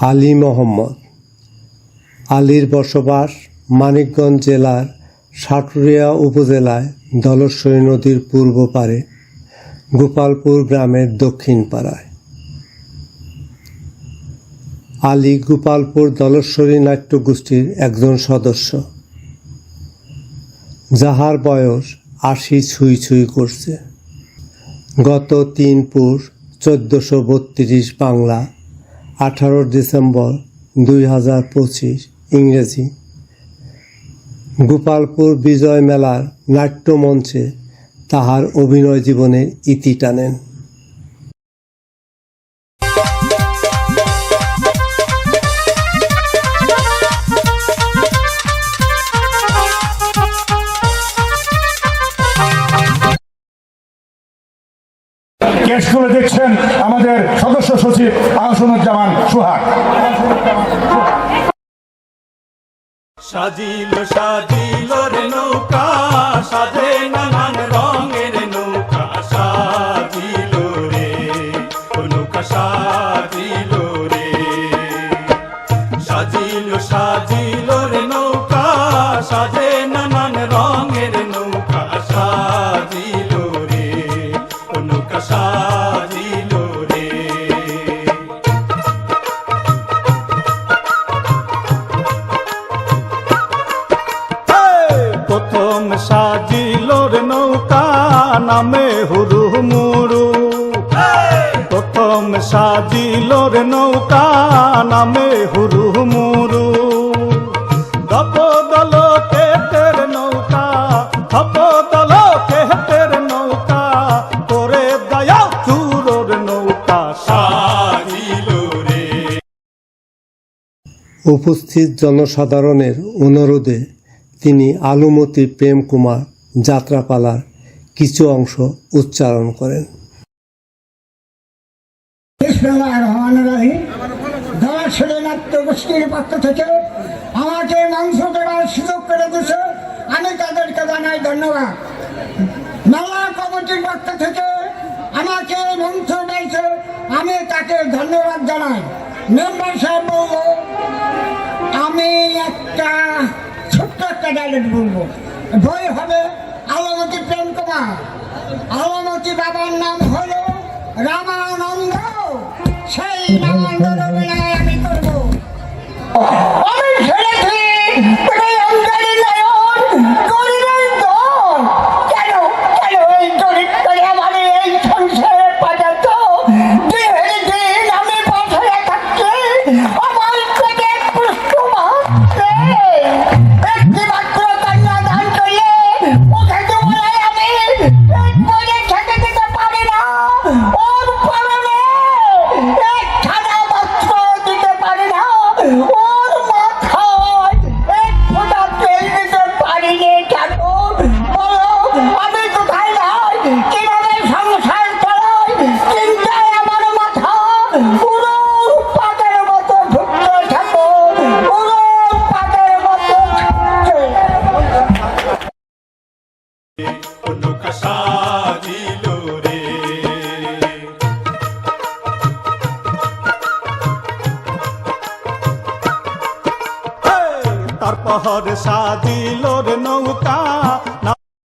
আলী মোহাম্মদ। আলীর বসবাস মানিকগঞ্জ জেলার সাটুরিয়া উপজেলায় ধলেশ্বরী নদীর পূর্ব পারে গোপালপুর গ্রামের দক্ষিণ পাড়ায়। আলী গোপালপুর ধলেশ্বরী নাট্যগোষ্ঠীর একজন সদস্য, যাহার বয়স ৮০ ছুঁই ছুঁই করছে। গত ৩ পুষ ১৪৩২ বাংলা, ১৮ ডিসেম্বর ২০২৫ ইংরেজি গোপালপুর বিজয় মেলার নাট্যমঞ্চে তাহার অভিনয় জীবনের ইতি টানেন। কেশ করে দেখছেন আমাদের সদস্য সচিব আহসানুজ্জামান সোহাগ। সাজিল সাজিল রে নৌকা, সাজে নানান রঙের নৌকা, সাজিল রে নৌকা, সাজিল রে। সাজিল সাজিল রে নৌকা, সাজে নানান রঙের নৌকা, সাজিল রে নৌকা, সাজিল রে। প্রথম সাজিল রে নৌকা নামে হুরু মুরু, প্রথম সাজিল রে নৌকা নামে হুরু মুরু। দপদল কেতের নৌকা, দপদল কেতের নৌকা, করে দয়া চুরোর নৌকা, সাজিল রে। উপস্থিত জনসাধারণের অনুরোধে তিনি আলুমতি প্রেম কুমার যাত্রাপালার কিছু অংশ উচ্চারণ করেন। ধলেশ্বরী নাট্যগোষ্ঠীর পক্ষ থেকে আমাকে মঞ্চ দেওয়ার সুযোগ করে দিয়েছে, আমি তাদেরকে জানাই ধন্যবাদ। মেলা কমিটির পক্ষ থেকে আমাকে মঞ্চ দিয়েছে, আমি তাকে ধন্যবাদ জানাই। মেম্বার সাহেব বলল আমি একটা ছোট্ট একটা ডায়লগ বলবো। বই হবে আলুমতি প্রেম কুমার। আলুমতি বাবার নাম হলো রামানন্দ, সেই রামানন্দ অভিনয় আমি করবো। আমি ছেড়েছি এই অঞ্জলি নয়ন গরিবের দল। কেন কেন এই গরিব করে আমার এই সংসারে পাঠাত? দিন আমি পাথরে থাকছি, আমার পেটে পুষ্ট মাত্রে একটি মাত্র কন্যা দান করলে ওকে তো বলে আমি পেট ভরে খেতে দিতে পারি না। ওর পরনে এক খানা বস্ত্র দিতে পারি না, ওর মাথায় এক ফোঁটা তেল দিতে পারিনি। কেন বলো, আমি কোথায় নাই, কিভাবে সংসার চালাই? চিন্তায় আমার মাথা পুরো পাতের মতো ঘুরতে থাকো, পুরো পাতের মতো ঘুরতে। নৌকা সাজিল রে। তারপর সাজিল রে নৌকা,